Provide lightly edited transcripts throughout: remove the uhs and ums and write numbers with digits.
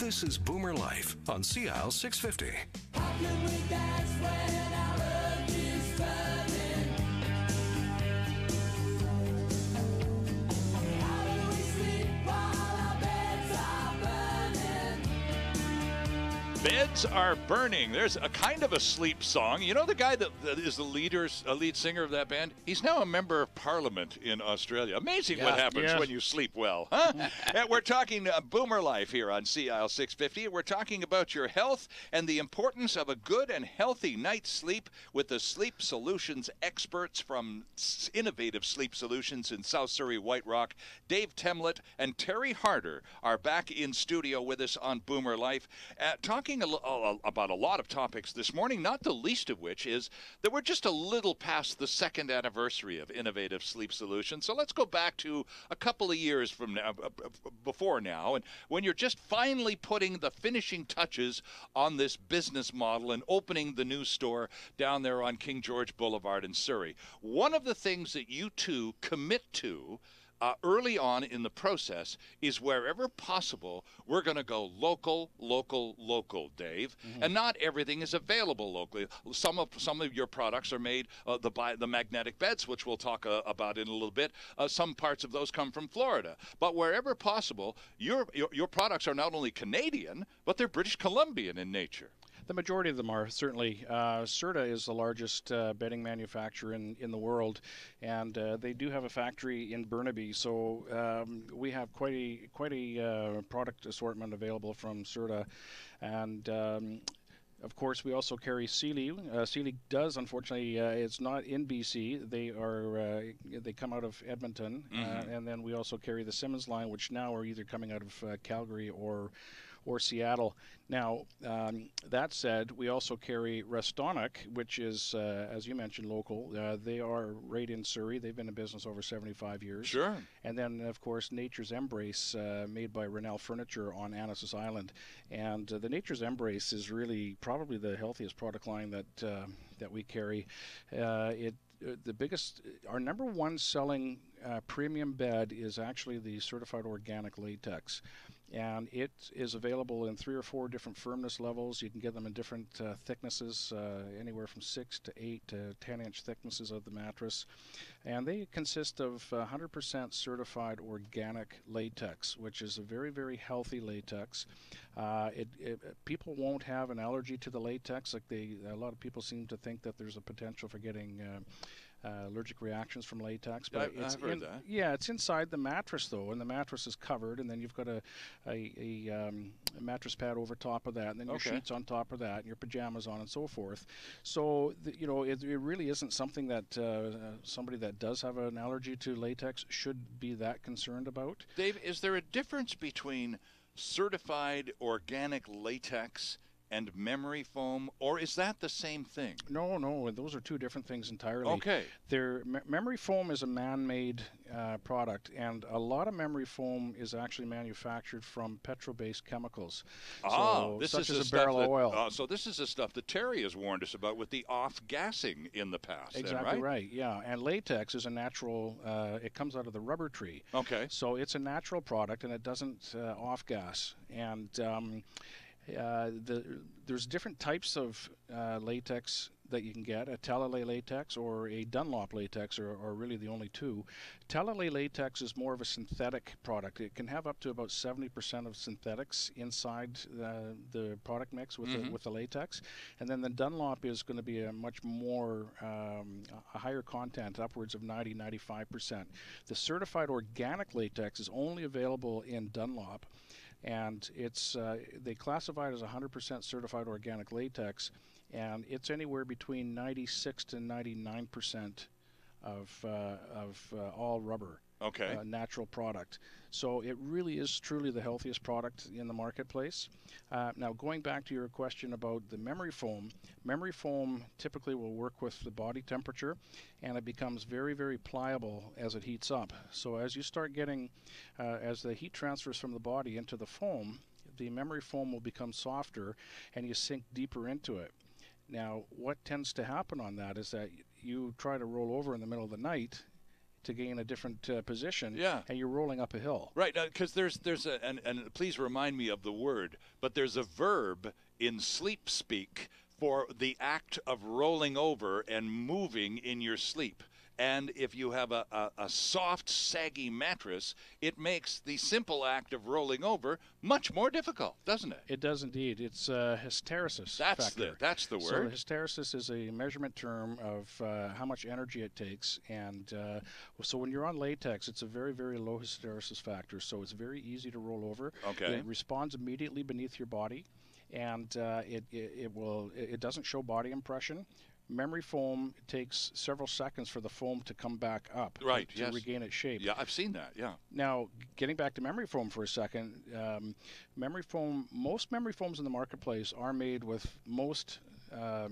This is Boomer Life on CL650. How can we dance when our earth is turning? How do we sleep while our beds are burning? Beds are burning. There's a kind of a sleep song. You know the guy that is the lead singer of that band? He's now a member of Parliament in Australia. Amazing what happens when you sleep well, huh? And we're talking Boomer Life here on CL650. We're talking about your health and the importance of a good and healthy night's sleep with the Sleep Solutions experts from Innovative Sleep Solutions in South Surrey, White Rock. Dave Temlett and Terry Harder are back in studio with us on Boomer Life, talking about a lot of topics this morning, not the least of which is that we're just a little past the second anniversary of Innovative Sleep Solutions. So let's go back to a couple of years from now, before now, and when you're just finally putting the finishing touches on this business model and opening the new store down there on King George Boulevard in Surrey. One of the things that you two commit to early on in the process is wherever possible, we're going to go local, Dave. Mm-hmm. And not everything is available locally. Some of your products are made, the magnetic beds, which we'll talk about in a little bit. Some parts of those come from Florida. But wherever possible, your products are not only Canadian, but they're British Columbian in nature. The majority of them are, certainly. Serta is the largest bedding manufacturer in the world, and they do have a factory in Burnaby, so we have quite a product assortment available from Serta. And of course, we also carry Sealy. Sealy does, unfortunately, it's not in BC. They come out of Edmonton, and then we also carry the Simmons line, which now are either coming out of Calgary or Seattle. Now, that said, we also carry Restonic, which is, as you mentioned, local. They are right in Surrey. They've been in business over 75 years. Sure. And then, of course, Nature's Embrace, made by Rennell Furniture on Annacis Island. And the Nature's Embrace is really probably the healthiest product line that we carry. Our number one selling premium bed is actually the certified organic latex, and it is available in 3 or 4 different firmness levels. You can get them in different thicknesses, anywhere from 6 to 8 to 10-inch thicknesses of the mattress, and they consist of 100% certified organic latex, which is a very, very healthy latex. People won't have an allergy to the latex. A lot of people seem to think that there's a potential for getting allergic reactions from latex, but I've heard that. Yeah, it's inside the mattress though, and the mattress is covered, and then you've got a mattress pad over top of that, and then your sheets on top of that, and your pajamas on, and so forth. So it really isn't something that somebody that does have an allergy to latex should be that concerned about. Dave, is there a difference between certified organic latex and memory foam, or is that the same thing? No, those are two different things entirely. Okay. Memory foam is a man-made product, and a lot of memory foam is actually manufactured from petrol-based chemicals. Such as a barrel of oil. So this is the stuff that Terry has warned us about with the off-gassing in the past. Exactly right, yeah. And latex is a natural, it comes out of the rubber tree. Okay. So it's a natural product, and it doesn't off-gas. And there's different types of latex that you can get. A Talalay latex or a Dunlop latex are really the only two. Talalay latex is more of a synthetic product. It can have up to about 70% of synthetics inside the product mix with the latex. And then the Dunlop is going to be a much more a higher content, upwards of 90-95%. The certified organic latex is only available in Dunlop, and it's they classify it as 100% certified organic latex, and it's anywhere between 96 to 99% of all rubber. Okay. Natural product. So it really is truly the healthiest product in the marketplace. Now, going back to your question about the memory foam typically will work with the body temperature, and it becomes very, very pliable as it heats up. So as you start getting, as the heat transfers from the body into the foam, the memory foam will become softer, and you sink deeper into it. Now, what tends to happen on that is that you try to roll over in the middle of the night, to gain a different position, Yeah. and you're rolling up a hill. Right, because there's a, and please remind me of the word, but there's a verb in sleep speak for the act of rolling over and moving in your sleep. And if you have a soft, saggy mattress, it makes the simple act of rolling over much more difficult, doesn't it? It does indeed. It's hysteresis factor. That's the word. So hysteresis is a measurement term of how much energy it takes. And so when you're on latex, it's a very, very low hysteresis factor. So it's very easy to roll over. Okay. It responds immediately beneath your body. And it doesn't show body impression. Memory foam, it takes several seconds for the foam to come back up to regain its shape. Yeah, I've seen that, yeah. Now, getting back to memory foam for a second, memory foam, most memory foams in the marketplace are made with most of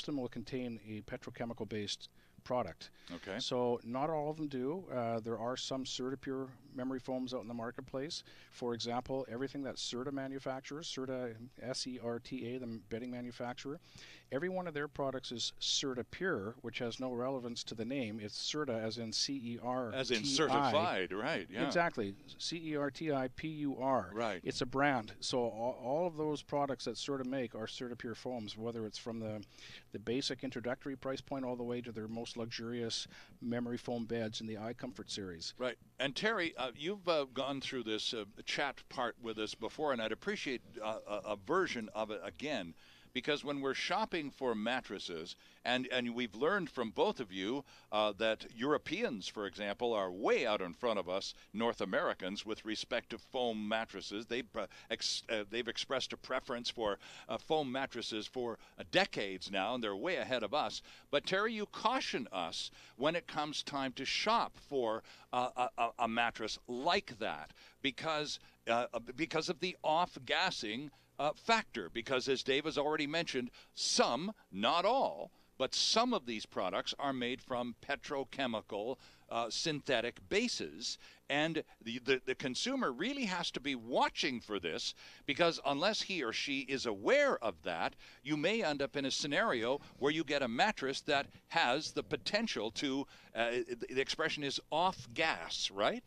them will contain a petrochemical-based product. Okay. So not all of them do. There are some CertaPure memory foams out in the marketplace. For example, everything that Certa manufactures, Certa, S-E-R-T-A, the bedding manufacturer, every one of their products is CertaPure, which has no relevance to the name. It's Certa as in C-E-R-T-I. As in certified, right, yeah. Exactly. C-E-R-T-I-P-U-R. Right. It's a brand. So all of those products that Certa make are CertaPure foams, whether it's from the basic introductory price point all the way to their most luxurious memory foam beds in the iComfort series. Right. And Terry, you've gone through this chat part with us before, and I'd appreciate a version of it again. Because when we're shopping for mattresses, and we've learned from both of you that Europeans, for example, are way out in front of us, North Americans, with respect to foam mattresses. They've expressed a preference for foam mattresses for decades now, and they're way ahead of us. But Terry, you caution us when it comes time to shop for a mattress like that, because of the off-gassing factor, because as Dave has already mentioned, some, not all, but some of these products are made from petrochemical synthetic bases, and the consumer really has to be watching for this, because unless he or she is aware of that, you may end up in a scenario where you get a mattress that has the potential to, the expression is off gas, right?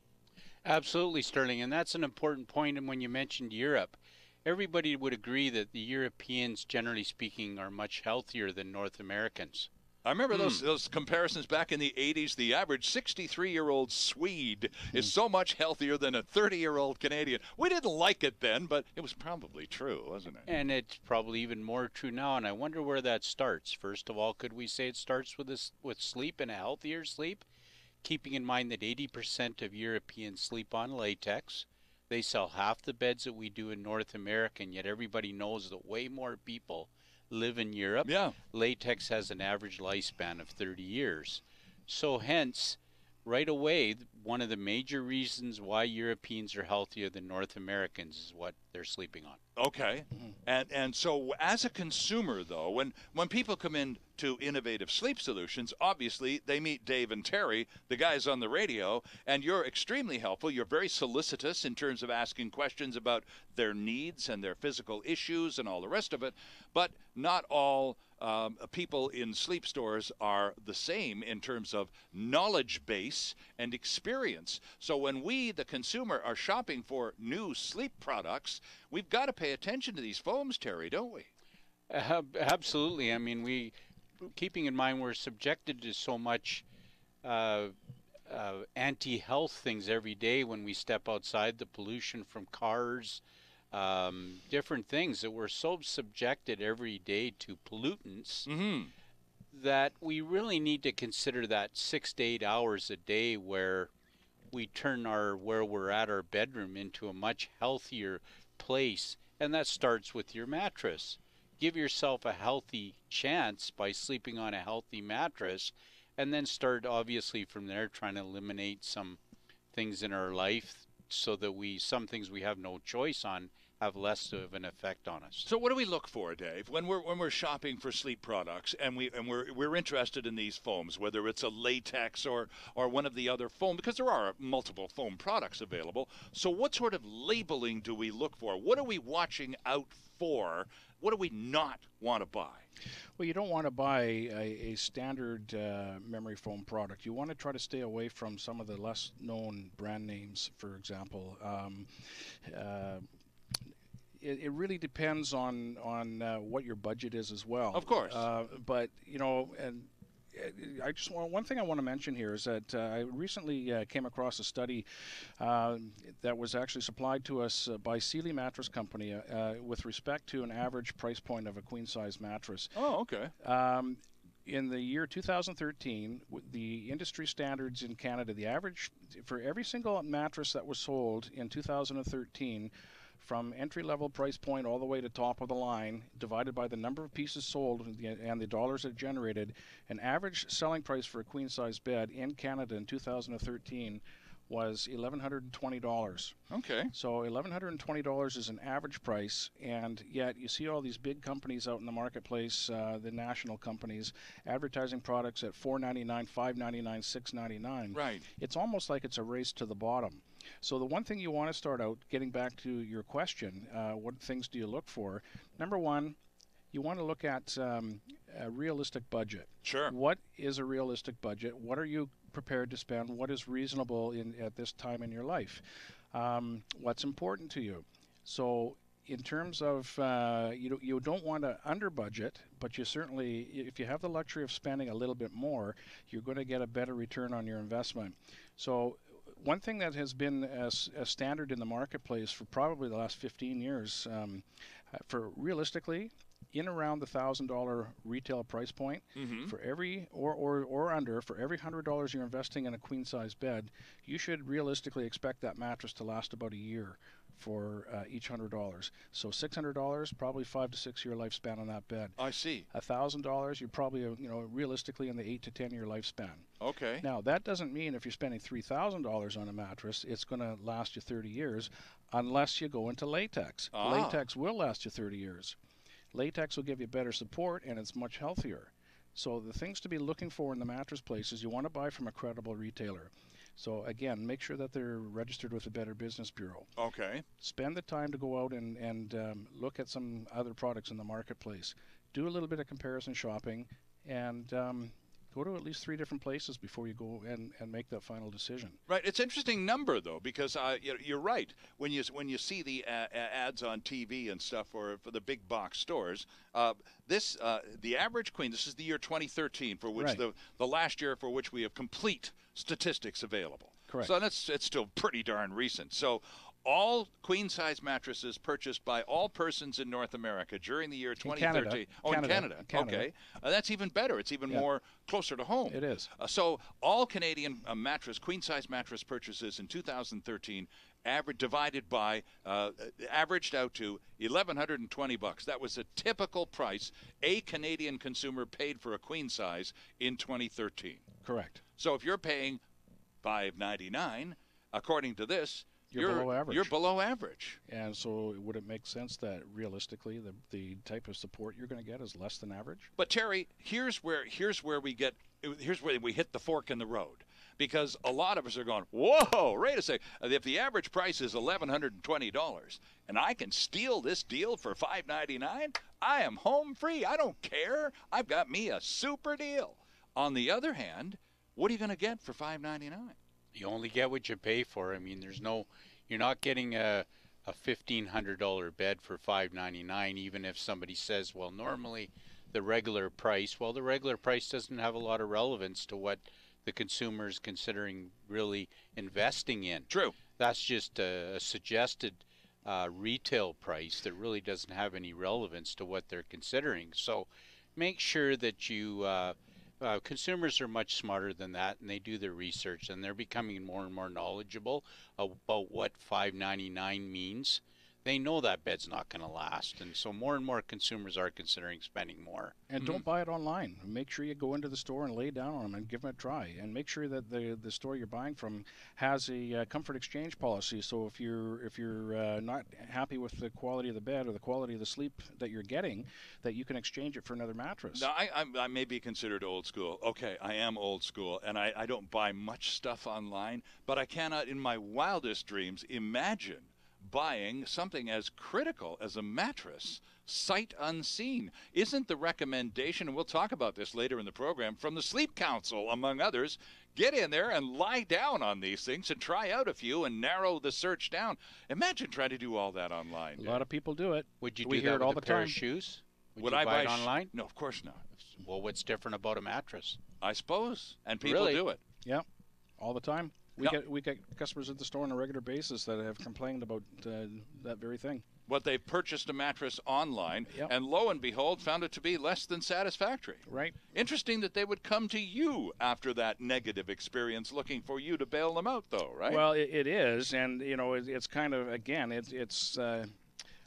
Absolutely, Sterling, and that's an important point. And when you mentioned Europe, everybody would agree that the Europeans, generally speaking, are much healthier than North Americans. I remember those comparisons back in the 80s. The average 63-year-old Swede is so much healthier than a 30-year-old Canadian. We didn't like it then, but it was probably true, wasn't it? And it's probably even more true now, and I wonder where that starts. First of all, could we say it starts with sleep and a healthier sleep? Keeping in mind that 80% of Europeans sleep on latex. They sell half the beds that we do in North America, and yet everybody knows that way more people live in Europe. Yeah. Latex has an average lifespan of 30 years. So hence, right away, one of the major reasons why Europeans are healthier than North Americans is what they're sleeping on. Okay. And so as a consumer, though, when people come in to Innovative Sleep Solutions, obviously they meet Dave and Terry, the guys on the radio, and you're extremely helpful. You're very solicitous in terms of asking questions about their needs and their physical issues and all the rest of it. But not all people in sleep stores are the same in terms of knowledge base and experience. So when we, the consumer, are shopping for new sleep products, we've got to pay attention to these foams, Terry, don't we? Absolutely. I mean, keeping in mind we're subjected to so much anti-health things every day when we step outside, the pollution from cars, different things, that we're so subjected every day to pollutants that we really need to consider that 6 to 8 hours a day where we turn where we're at our bedroom into a much healthier place, and that starts with your mattress. Give yourself a healthy chance by sleeping on a healthy mattress, and then start obviously from there trying to eliminate some things in our life so that some things we have no choice on have less of an effect on us. So what do we look for, Dave, when we're shopping for sleep products and we're interested in these foams, whether it's a latex or one of the other foam, because there are multiple foam products available. So what sort of labeling do we look for? What are we watching out for? What do we not want to buy? Well, you don't want to buy a standard memory foam product. You want to try to stay away from some of the less known brand names, for example. It really depends on what your budget is as well. Of course. But, you know, and I just want, one thing I want to mention here is that I recently came across a study that was actually supplied to us by Sealy Mattress Company with respect to an average price point of a queen-size mattress. Oh, okay. In the year 2013, the industry standards in Canada, the average for every single mattress that was sold in 2013, from entry-level price point all the way to top of the line, divided by the number of pieces sold and the dollars it generated, an average selling price for a queen-size bed in Canada in 2013 was $1,120. Okay. So $1,120 is an average price, and yet you see all these big companies out in the marketplace, the national companies, advertising products at $4.99, $5.99, $6.99. Right. It's almost like it's a race to the bottom. So the one thing you want to start out, getting back to your question, what things do you look for? Number one, you want to look at a realistic budget. Sure. What is a realistic budget? What are you prepared to spend? What is reasonable at this time in your life? What's important to you? So in terms of, you don't want to under budget, but you certainly, if you have the luxury of spending a little bit more, you're going to get a better return on your investment. So one thing that has been a standard in the marketplace for probably the last 15 years, for realistically, in around the $1,000 retail price point, for every or under, for every $100 you're investing in a queen size bed, you should realistically expect that mattress to last about a year for each $100. So $600, probably 5 to 6 year lifespan on that bed. I see. $1,000, you're probably realistically in the 8 to 10 year lifespan. Okay. Now that doesn't mean if you're spending $3,000 on a mattress, it's going to last you 30 years, unless you go into latex. Latex will last you 30 years. Latex will give you better support, and it's much healthier. So the things to be looking for in the mattress place is you want to buy from a credible retailer. So again, make sure that they're registered with the Better Business Bureau. Okay. Spend the time to go out and look at some other products in the marketplace. Do a little bit of comparison shopping, and go to at least 3 different places before you go and make that final decision. Right. It's an interesting number, though, because you're right. When you see the ads on TV and stuff for the big box stores, the average queen, this is the year 2013, for which Right. the last year for which we have complete statistics available. Correct. So it's still pretty darn recent. So all queen-size mattresses purchased by all persons in North America during the year 2013. In Canada. Okay. That's even better. It's even more closer to home. It is. So all Canadian queen-size mattress purchases in 2013 divided by averaged out to $1,120. That was a typical price a Canadian consumer paid for a queen size in 2013. Correct. So if you're paying $5.99, according to this, You're below average. You're below average. And so would it make sense that realistically the type of support you're going to get is less than average? But Terry, here's where we hit the fork in the road, because a lot of us are going, whoa, wait a second. If the average price is $1,120 and I can steal this deal for $5.99, I am home free. I don't care. I've got me a super deal. On the other hand, what are you going to get for $5.99? You only get what you pay for. I mean, you're not getting a $1,500 bed for $5.99, even if somebody says, well, normally the regular price doesn't have a lot of relevance to what the consumer is considering really investing in. True. That's just a suggested retail price that really doesn't have any relevance to what they're considering. So make sure that you consumers are much smarter than that, and they do their research, and they're becoming more and more knowledgeable about what $5.99 means. they know that bed's not going to last. And so more and more consumers are considering spending more. And don't buy it online. Make sure you go into the store and lay down on them and give them a try. And make sure that the store you're buying from has a comfort exchange policy. So if you're not happy with the quality of the bed or the quality of the sleep that you're getting, that you can exchange it for another mattress. Now, I may be considered old school. Okay, I am old school, and I don't buy much stuff online, but I cannot in my wildest dreams imagine buying something as critical as a mattress sight unseen. Isn't the recommendation, and we'll talk about this later in the program, from the Sleep Council, among others, get in there and lie down on these things and try out a few and narrow the search down. Imagine trying to do all that online. A lot of people do it. Would you We do hear that it with all a the pair time. of shoes? Would you I buy buy it online? No, of course not. Well, what's different about a mattress? I suppose. And people Really? do it. Yeah, all the time. Yep. We get customers at the store on a regular basis that have complained about that very thing. What they've purchased a mattress online, Yep. and lo and behold, found it to be less than satisfactory. Right. Interesting that they would come to you after that negative experience, looking for you to bail them out, though, right? Well, it is, and it's kind of, again, it's.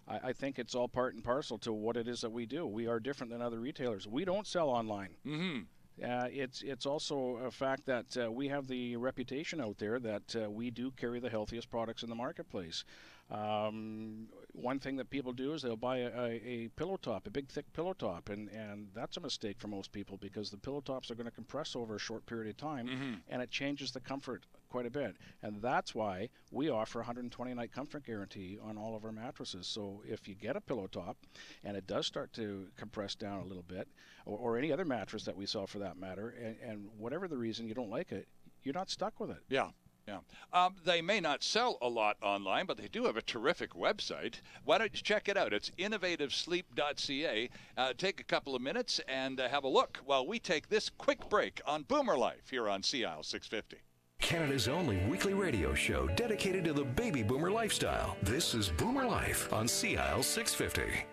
I think it's all part and parcel to what it is that we do. We are different than other retailers. We don't sell online. Mm-hmm. It's also a fact that we have the reputation out there that we do carry the healthiest products in the marketplace. One thing that people do is they'll buy a pillow top, a big thick pillow top, and that's a mistake for most people because the pillow tops are going to compress over a short period of time, and it changes the comfort quite a bit. And that's why we offer a 120-night comfort guarantee on all of our mattresses. So if you get a pillow top and it does start to compress down a little bit, or any other mattress that we sell for that matter, and whatever the reason you don't like it, you're not stuck with it. Yeah. Yeah. They may not sell a lot online, but they do have a terrific website. Why don't you check it out? It's InnovativeSleep.ca. Take a couple of minutes and have a look while we take this quick break on BoomerLife here on CIL 650. Canada's only weekly radio show dedicated to the baby boomer lifestyle. This is BoomerLife on CIL 650.